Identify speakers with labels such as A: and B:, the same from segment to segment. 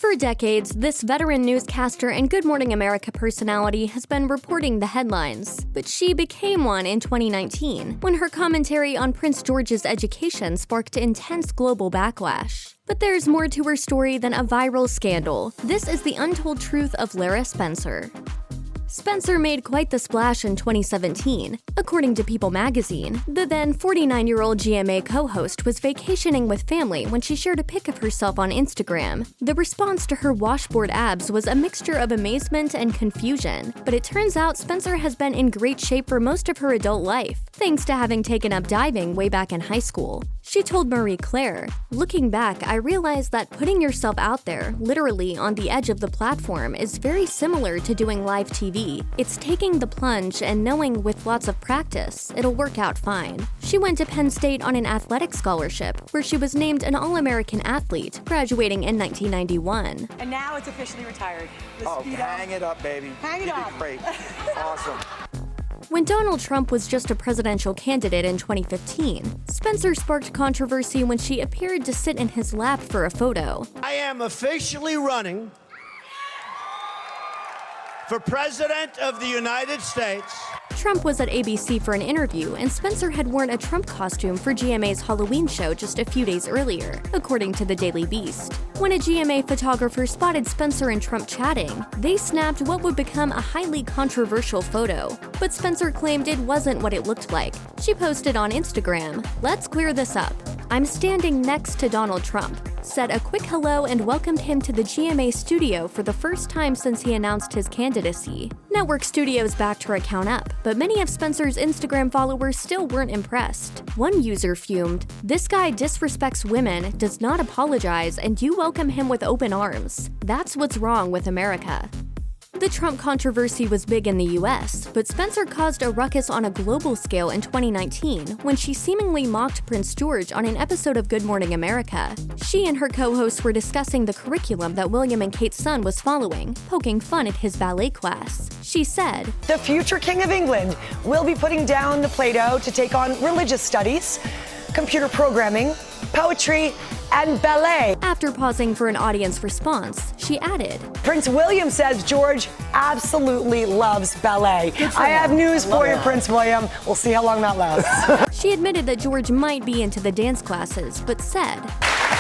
A: For decades, this veteran newscaster and Good Morning America personality has been reporting the headlines, but she became one in 2019 when her commentary on Prince George's education sparked intense global backlash. But there's more to her story than a viral scandal. This is the untold truth of Lara Spencer. Spencer made quite the splash in 2017. According to People magazine, the then 49-year-old GMA co-host was vacationing with family when she shared a pic of herself on Instagram. The response to her washboard abs was a mixture of amazement and confusion, but it turns out Spencer has been in great shape for most of her adult life, thanks to having taken up diving way back in high school. She told Marie Claire, "Looking back, I realized that putting yourself out there, literally on the edge of the platform, is very similar to doing live TV. It's taking the plunge and knowing with lots of practice, it'll work out fine." She went to Penn State on an athletic scholarship, where she was named an All-American athlete, graduating in 1991.
B: And now it's officially retired.
C: Hang it up, baby.
B: Hang it up.
C: Great. Awesome.
A: When Donald Trump was just a presidential candidate in 2015, Spencer sparked controversy when she appeared to sit in his lap for a photo.
D: I am officially running for President of the United States.
A: Trump was at ABC for an interview, and Spencer had worn a Trump costume for GMA's Halloween show just a few days earlier, according to the Daily Beast. When a GMA photographer spotted Spencer and Trump chatting, they snapped what would become a highly controversial photo. But Spencer claimed it wasn't what it looked like. She posted on Instagram, "Let's clear this up. I'm standing next to Donald Trump," said a quick hello and welcomed him to the GMA studio for the first time since he announced his candidacy. Network Studios backed her account up, but many of Spencer's Instagram followers still weren't impressed. One user fumed, "This guy disrespects women, does not apologize, and you welcome him with open arms. That's what's wrong with America." The Trump controversy was big in the US, but Spencer caused a ruckus on a global scale in 2019 when she seemingly mocked Prince George on an episode of Good Morning America. She and her co-hosts were discussing the curriculum that William and Kate's son was following, poking fun at his ballet class. She said,
B: The future King of England will be putting down the Play-Doh to take on religious studies, computer programming, poetry, and ballet.
A: After pausing for an audience response, she added,
B: Prince William says George absolutely loves ballet. I have news for you, Prince William. We'll see how long that lasts.
A: She admitted that George might be into the dance classes, but said,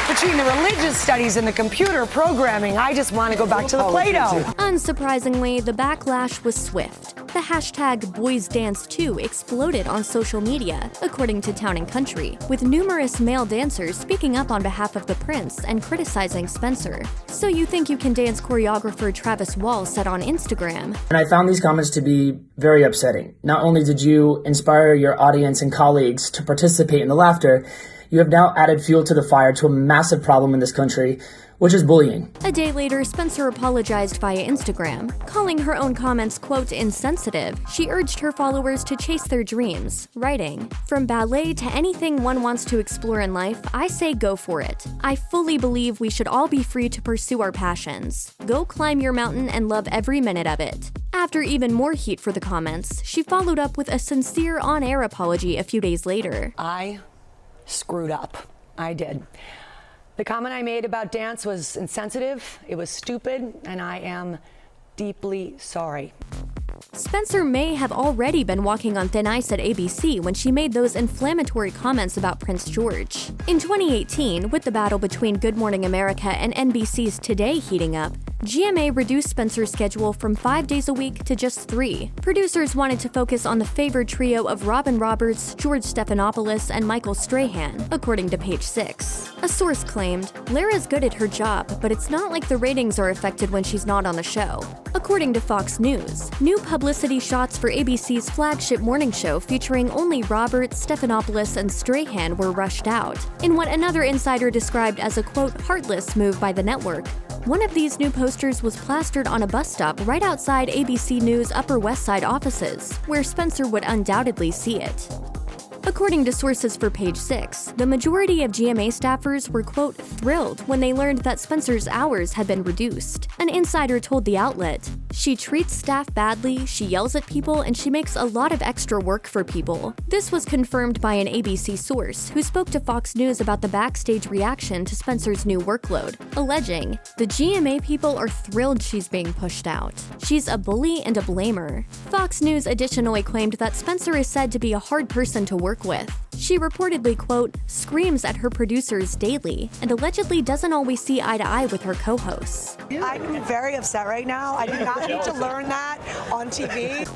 B: Between the religious studies and the computer programming, I just want to go back to the Play-Doh.
A: Unsurprisingly, the backlash was swift. The hashtag #BoysDance2 exploded on social media, according to Town & Country, with numerous male dancers speaking up on behalf of the prince and criticizing Spencer. "So you think you can dance," choreographer Travis Wall said on Instagram.
E: And I found these comments to be very upsetting. Not only did you inspire your audience and colleagues to participate in the laughter, you have now added fuel to the fire to a massive problem in this country, which is bullying.
A: A day later, Spencer apologized via Instagram, calling her own comments, quote, insensitive. She urged her followers to chase their dreams, writing, "From ballet to anything one wants to explore in life, I say go for it. I fully believe we should all be free to pursue our passions. Go climb your mountain and love every minute of it." After even more heat for the comments, she followed up with a sincere on-air apology a few days later.
B: I screwed up. I did. The comment I made about dance was insensitive, it was stupid, and I am deeply sorry.
A: Spencer may have already been walking on thin ice at ABC when she made those inflammatory comments about Prince George. In 2018, with the battle between Good Morning America and NBC's Today heating up, GMA reduced Spencer's schedule from 5 days a week to just 3. Producers wanted to focus on the favored trio of Robin Roberts, George Stephanopoulos, and Michael Strahan, according to Page 6. A source claimed, "Lara's good at her job, but it's not like the ratings are affected when she's not on the show." According to Fox News, new publicity shots for ABC's flagship morning show featuring only Roberts, Stephanopoulos, and Strahan were rushed out, in what another insider described as a, quote, heartless move by the network. One of these new posters was plastered on a bus stop right outside ABC News' Upper West Side offices, where Spencer would undoubtedly see it. According to sources for Page 6, the majority of GMA staffers were, quote, thrilled when they learned that Spencer's hours had been reduced. An insider told the outlet, "She treats staff badly, she yells at people, and she makes a lot of extra work for people." This was confirmed by an ABC source who spoke to Fox News about the backstage reaction to Spencer's new workload, alleging, "The GMA people are thrilled she's being pushed out. She's a bully and a blamer." Fox News additionally claimed that Spencer is said to be a hard person to work with. She reportedly, quote, screams at her producers daily and allegedly doesn't always see eye to eye with her co-hosts.
F: I'm very upset right now. I did not need to learn that on TV.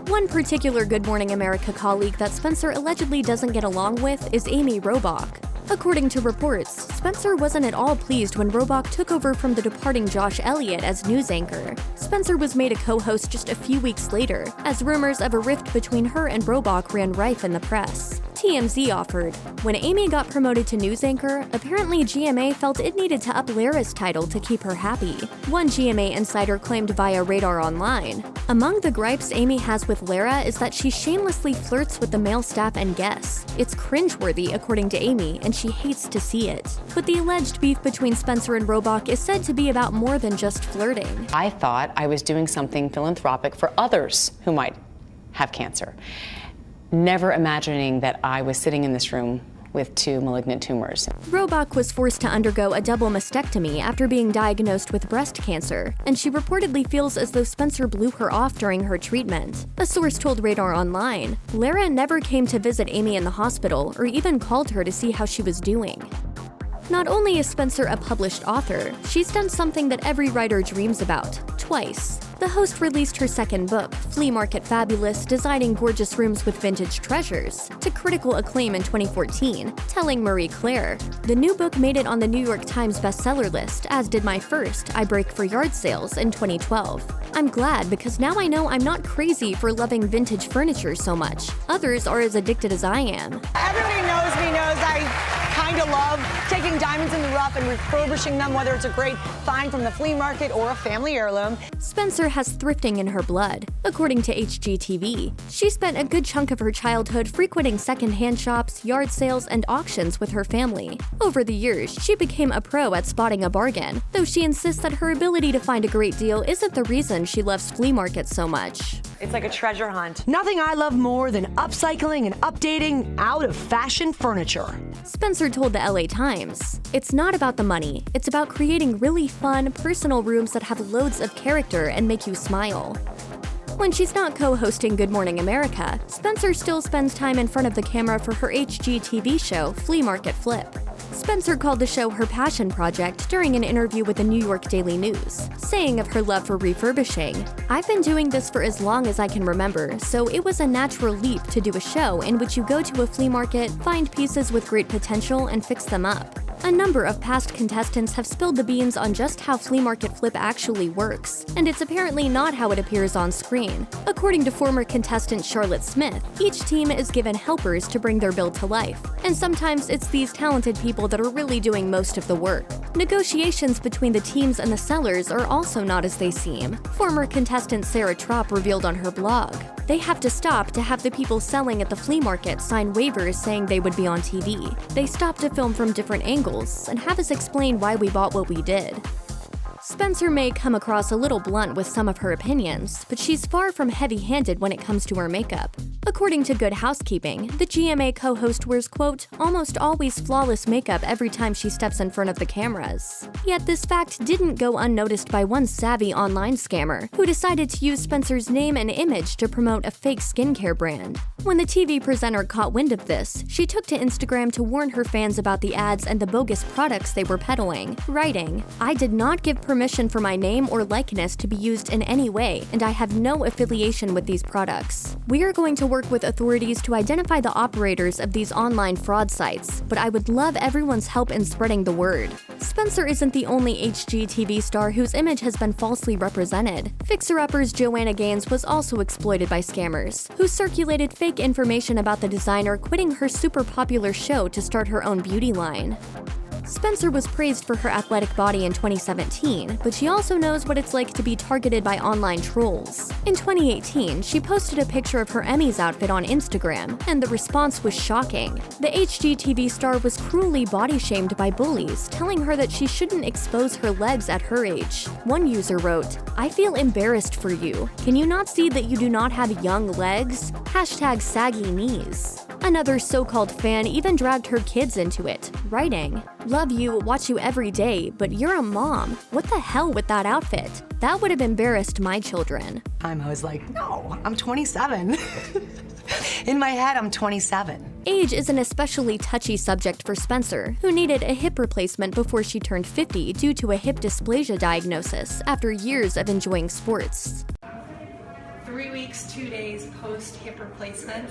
A: One particular Good Morning America colleague that Spencer allegedly doesn't get along with is Amy Robach. According to reports, Spencer wasn't at all pleased when Robach took over from the departing Josh Elliott as news anchor. Spencer was made a co-host just a few weeks later, as rumors of a rift between her and Robach ran rife in the press. TMZ offered, when Amy got promoted to news anchor, apparently GMA felt it needed to up Lara's title to keep her happy. One GMA insider claimed via Radar Online, among the gripes Amy has with Lara is that she shamelessly flirts with the male staff and guests. It's cringeworthy, according to Amy, and she hates to see it. But the alleged beef between Spencer and Robach is said to be about more than just flirting.
G: I thought I was doing something philanthropic for others who might have cancer, never imagining that I was sitting in this room with 2 malignant tumors.
A: Robach was forced to undergo a double mastectomy after being diagnosed with breast cancer, and she reportedly feels as though Spencer blew her off during her treatment. A source told Radar Online, Lara never came to visit Amy in the hospital or even called her to see how she was doing. Not only is Spencer a published author, she's done something that every writer dreams about, twice. The host released her second book, Flea Market Fabulous, Designing Gorgeous Rooms with Vintage Treasures, to critical acclaim in 2014, telling Marie Claire, "The new book made it on the New York Times bestseller list, as did my first, I Break for Yard Sales, in 2012. I'm glad because now I know I'm not crazy for loving vintage furniture so much. Others are as addicted as I am."
F: Everybody knows me knows I kind of love taking diamonds in the rough and refurbishing them, whether it's a great find from the flea market or a family heirloom.
A: Spencer has thrifting in her blood. According to HGTV, she spent a good chunk of her childhood frequenting secondhand shops, yard sales, and auctions with her family. Over the years, she became a pro at spotting a bargain, though she insists that her ability to find a great deal isn't the reason she loves flea markets so much.
F: It's like a treasure hunt. Nothing I love more than upcycling and updating out-of-fashion furniture.
A: Spencer told the LA Times, "It's not about the money, it's about creating really fun, personal rooms that have loads of character and make you smile." When she's not co-hosting Good Morning America, Spencer still spends time in front of the camera for her HGTV show, Flea Market Flip. Spencer called the show her passion project during an interview with the New York Daily News, saying of her love for refurbishing, "I've been doing this for as long as I can remember, so it was a natural leap to do a show in which you go to a flea market, find pieces with great potential, and fix them up." A number of past contestants have spilled the beans on just how Flea Market Flip actually works, and it's apparently not how it appears on screen. According to former contestant Charlotte Smith, each team is given helpers to bring their build to life, and sometimes it's these talented people that are really doing most of the work. Negotiations between the teams and the sellers are also not as they seem. Former contestant Sarah Tropp revealed on her blog, "They have to stop to have the people selling at the flea market sign waivers saying they would be on TV. They stop to film from different angles and have us explain why we bought what we did." Spencer may come across a little blunt with some of her opinions, but she's far from heavy-handed when it comes to her makeup. According to Good Housekeeping, the GMA co-host wears, quote, almost always flawless makeup every time she steps in front of the cameras. Yet this fact didn't go unnoticed by one savvy online scammer who decided to use Spencer's name and image to promote a fake skincare brand. When the TV presenter caught wind of this, she took to Instagram to warn her fans about the ads and the bogus products they were peddling, writing, "I did not give permission for my name or likeness to be used in any way, and I have no affiliation with these products. We are going to work with authorities to identify the operators of these online fraud sites, but I would love everyone's help in spreading the word." Spencer isn't the only HGTV star whose image has been falsely represented. Fixer-uppers Joanna Gaines was also exploited by scammers, who circulated fake information about the designer quitting her super popular show to start her own beauty line. Spencer was praised for her athletic body in 2017, but she also knows what it's like to be targeted by online trolls. In 2018, she posted a picture of her Emmys outfit on Instagram, and the response was shocking. The HGTV star was cruelly body-shamed by bullies, telling her that she shouldn't expose her legs at her age. One user wrote, "I feel embarrassed for you. Can you not see that you do not have young legs? Hashtag saggy knees." Another so-called fan even dragged her kids into it, writing, "Love you, watch you every day, but you're a mom. What the hell with that outfit? That would have embarrassed my children."
B: I was like, no, I'm 27. In my head, I'm 27.
A: Age is an especially touchy subject for Spencer, who needed a hip replacement before she turned 50 due to a hip dysplasia diagnosis after years of enjoying sports.
H: 3 weeks, 2 days post-hip replacement.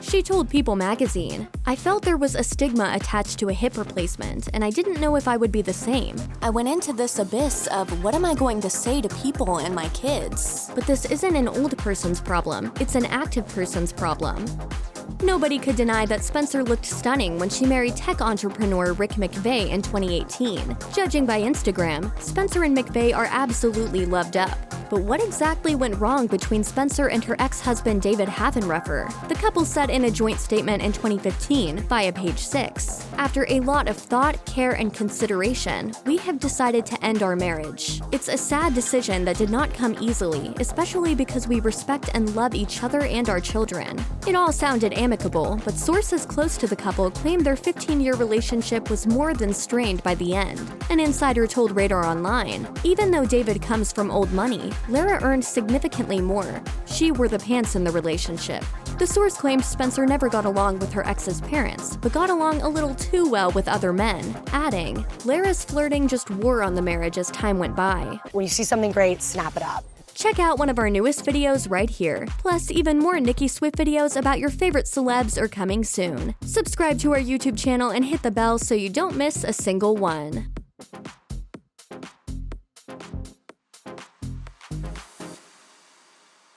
A: She told People magazine, "I felt there was a stigma attached to a hip replacement, and I didn't know if I would be the same. I went into this abyss of what am I going to say to people and my kids? But this isn't an old person's problem, it's an active person's problem." Nobody could deny that Spencer looked stunning when she married tech entrepreneur Rick McVey in 2018. Judging by Instagram, Spencer and McVey are absolutely loved up. But what exactly went wrong between Spencer and her ex-husband David Havenreffer? The couple said in a joint statement in 2015 via Page 6, "After a lot of thought, care, and consideration, we have decided to end our marriage. It's a sad decision that did not come easily, especially because we respect and love each other and our children." It all sounded amicable, but sources close to the couple claim their 15-year relationship was more than strained by the end. An insider told Radar Online, "Even though David comes from old money, Lara earned significantly more. She wore the pants in the relationship." The source claimed Spencer never got along with her ex's parents, but got along a little too well with other men, adding, "Lara's flirting just wore on the marriage as time went by."
F: When you see something great, snap it up.
A: Check out one of our newest videos right here. Plus, even more Nicki Swift videos about your favorite celebs are coming soon. Subscribe to our YouTube channel and hit the bell so you don't miss a single one.